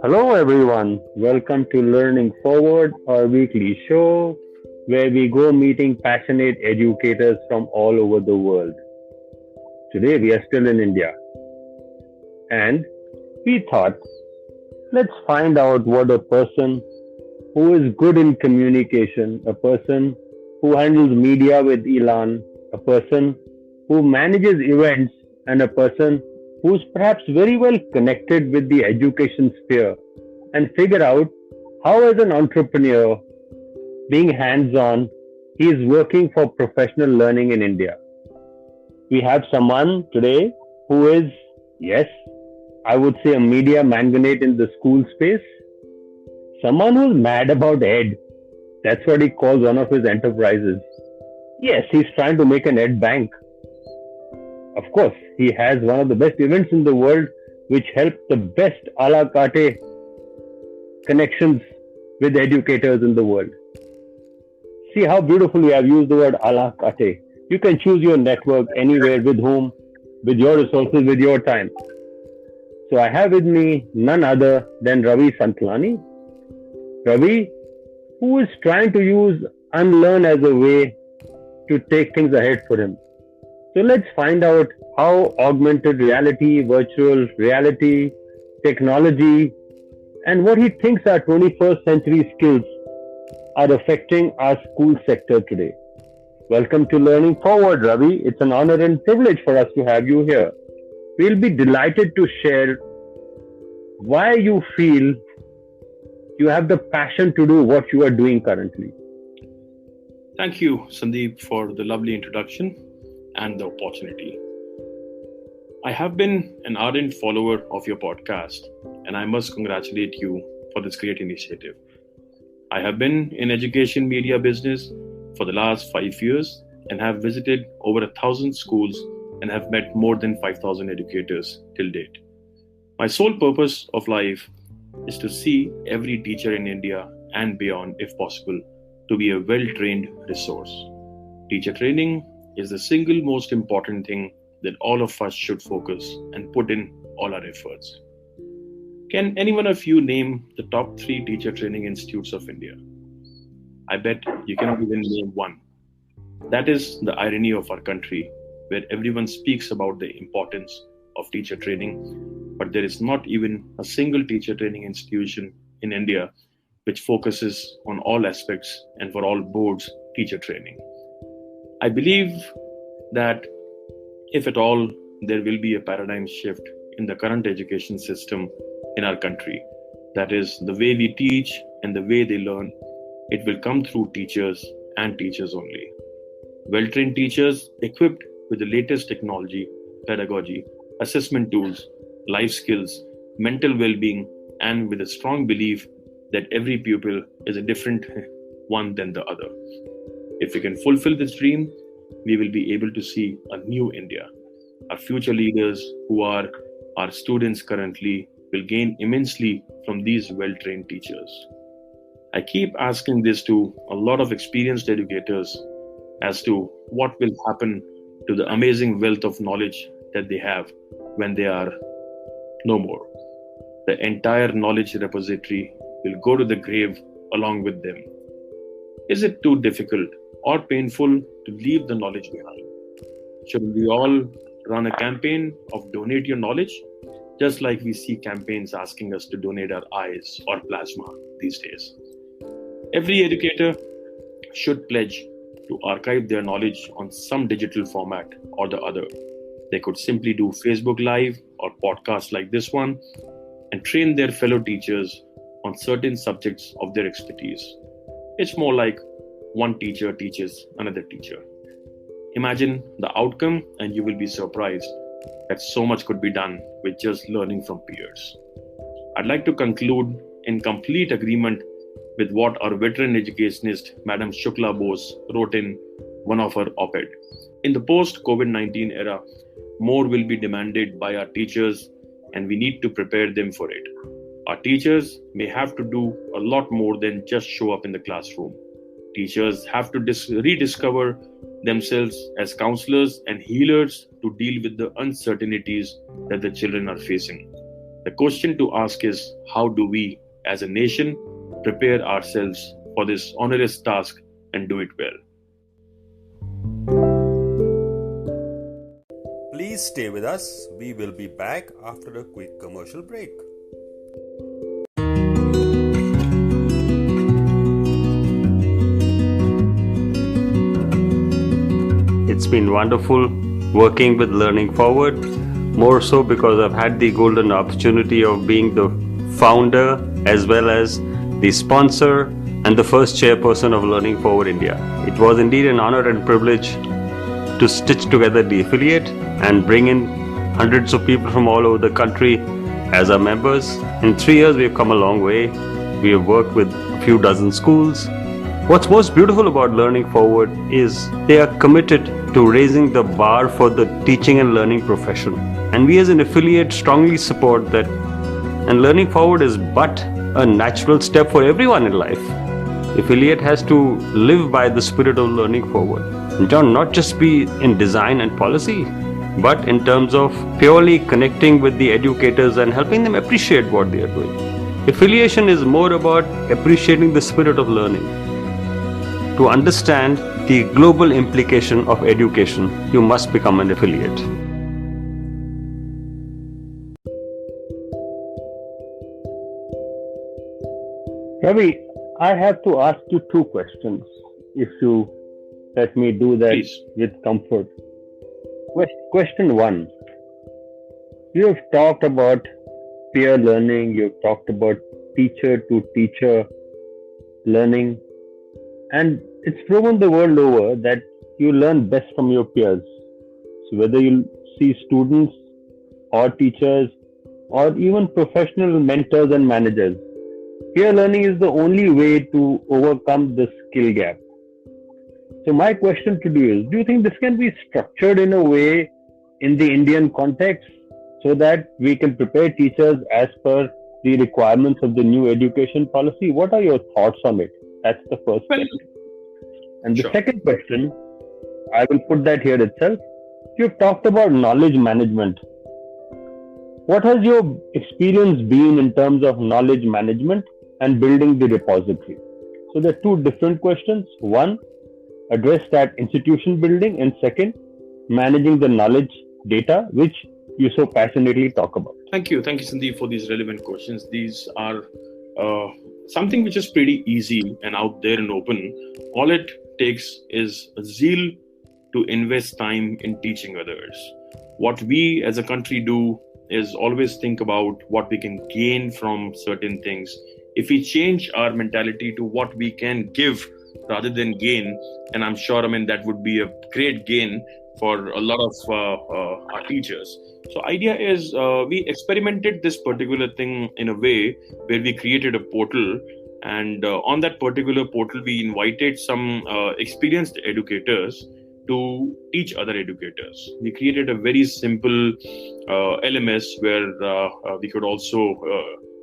Hello, everyone. Welcome to Learning Forward, our weekly show where we go meeting passionate educators from all over the world. Today, we are still in India, and we thought, let's find out what a person who is good in communication, a person who handles media with Elan, a person who manages events, and a person who's perhaps very well connected with the education sphere, and figure out how, as an entrepreneur, being hands on, he is working for professional learning in India. We have someone today who is, yes, I would say a media magnate in the school space, someone who's mad about Ed. That's what he calls one of his enterprises. Yes, he's trying to make an Ed bank. Of course, he has one of the best events in the world which help the best a la carte connections with educators in the world. See how beautifully I've used the word a la carte. You can choose your network anywhere, with whom, with your resources, with your time. So I have with me none other than Ravi Santlani. Ravi, who is trying to use unlearn as a way to take things ahead for him. So let's find out how augmented reality, virtual reality, technology, and what he thinks are 21st century skills are affecting our school sector today. Welcome to Learning Forward, Ravi. It's an honor and privilege for us to have you here. We'll be delighted to share why you feel you have the passion to do what you are doing currently. Thank you, Sandeep, for the lovely introduction and the opportunity. I have been an ardent follower of your podcast, and I must congratulate you for this great initiative. I have been in education media business for the last 5 years and have visited over 1,000 schools and have met more than 5,000 educators till date. My sole purpose of life is to see every teacher in India and beyond, if possible, to be a well-trained resource. Teacher training is the single most important thing that all of us should focus and put in all our efforts. Can any one of you name the top 3 teacher training institutes of India? I bet you cannot even name one. That is the irony of our country, where everyone speaks about the importance of teacher training, but there is not even a single teacher training institution in India which focuses on all aspects and for all boards teacher training. I believe that if at all there will be a paradigm shift in the current education system in our country, that is the way we teach and the way they learn, it will come through teachers and teachers only. Well-trained teachers equipped with the latest technology, pedagogy, assessment tools, life skills, mental well-being, and with a strong belief that every pupil is a different one than the other. If we can fulfill this dream, we will be able to see a new India. Our future leaders, who are our students currently, will gain immensely from these well-trained teachers. I keep asking this to a lot of experienced educators as to what will happen to the amazing wealth of knowledge that they have when they are no more. The entire knowledge repository will go to the grave along with them. Is it too difficult or painful to leave the knowledge behind? Should we all run a campaign of donate your knowledge, just like we see campaigns asking us to donate our eyes or plasma these days? Every educator should pledge to archive their knowledge on some digital format or the other. They could simply do Facebook Live or podcasts like this one and train their fellow teachers on certain subjects of their expertise. It's more like one teacher teaches another teacher. Imagine the outcome and you will be surprised that so much could be done with just learning from peers. I'd like to conclude in complete agreement with what our veteran educationist, Madam Shukla Bose, wrote in one of her op-ed. In the post-COVID-19 era, more will be demanded by our teachers and we need to prepare them for it. Our teachers may have to do a lot more than just show up in the classroom. Teachers have to rediscover themselves as counselors and healers to deal with the uncertainties that the children are facing. The The question to ask is, how do we as a nation prepare ourselves for this onerous task and do it well? Please stay with us. We will be back after a quick commercial break. It's been wonderful working with Learning Forward, more so because I've had the golden opportunity of being the founder as well as the sponsor and the first chairperson of Learning Forward India. It was indeed an honor and privilege to stitch together the affiliate and bring in hundreds of people from all over the country as our members. In 3 years, we've come a long way. We have worked with a few dozen schools. What's most beautiful about Learning Forward is they are committed to raising the bar for the teaching and learning profession. And we as an affiliate strongly support that. And Learning Forward is but a natural step for everyone in life. Affiliate has to live by the spirit of Learning Forward. And not just be in design and policy, but in terms of purely connecting with the educators and helping them appreciate what they are doing. Affiliation is more about appreciating the spirit of learning. To understand the global implication of education, you must become an affiliate. Ravi, I have to ask you 2 questions, if you let me do that. Please. With comfort. Question 1. You have talked about peer learning, you have talked about teacher to teacher learning, and it's proven the world over that you learn best from your peers. So whether you see students or teachers or even professional mentors and managers, peer learning is the only way to overcome the skill gap. So my question to you is, do you think this can be structured in a way in the Indian context so that we can prepare teachers as per the requirements of the new education policy? What are your thoughts on it? That's the first question. And the second question, I will put that here itself. You've talked about knowledge management. What has your experience been in terms of knowledge management and building the repository? So there are 2 different questions. One, address that institution building, and second, managing the knowledge data, which you so passionately talk about. Thank you, Sandeep, for these relevant questions. These are something which is pretty easy and out there and open. All it takes is a zeal to invest time in teaching others. What we as a country do is always think about what we can gain from certain things. If we change our mentality to what we can give rather than gain, and I'm sure, that would be a great gain for a lot of our teachers. So idea is we experimented this particular thing in a way where we created a portal, and on that particular portal we invited some experienced educators to teach other educators. We created a very simple LMS where we could also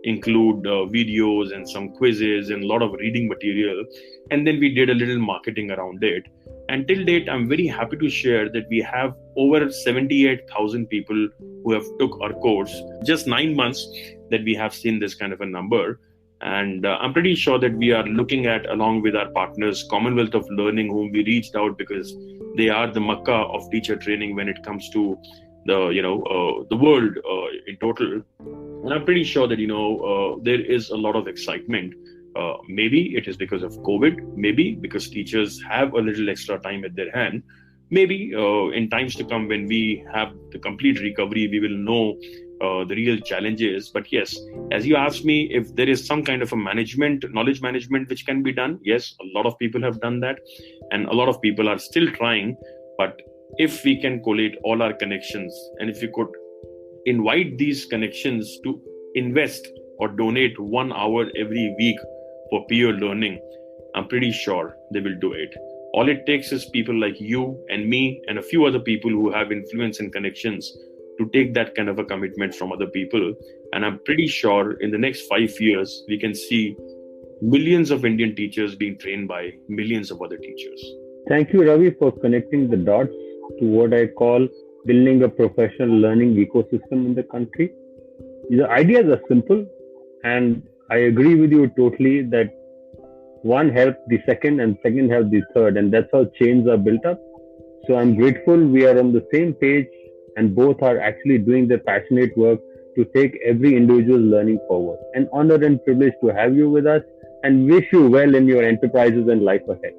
include videos and some quizzes and a lot of reading material, and then we did a little marketing around it. And till date, I'm very happy to share that we have over 78,000 people who have took our course. Just 9 months that we have seen this kind of a number. And I'm pretty sure that we are looking at, along with our partners, Commonwealth of Learning, whom we reached out because they are the Makkah of teacher training when it comes to the world in total. And I'm pretty sure that, there is a lot of excitement. Maybe it is because of COVID, maybe because teachers have a little extra time at their hand. Maybe in times to come when we have the complete recovery, we will know the real challenges. But yes, as you asked me, if there is some kind of a knowledge management which can be done, yes, a lot of people have done that and a lot of people are still trying. But if we can collate all our connections and if we could invite these connections to invest or donate 1 hour every week for peer learning, I'm pretty sure they will do it. All it takes is people like you and me and a few other people who have influence and connections to take that kind of a commitment from other people. And I'm pretty sure in the next 5 years, we can see millions of Indian teachers being trained by millions of other teachers. Thank you, Ravi, for connecting the dots to what I call building a professional learning ecosystem in the country. The ideas are simple, and I agree with you totally that one helped the second and second helped the third, and that's how chains are built up. So I'm grateful we are on the same page and both are actually doing their passionate work to take every individual learning forward. An honor and privilege to have you with us and wish you well in your enterprises and life ahead.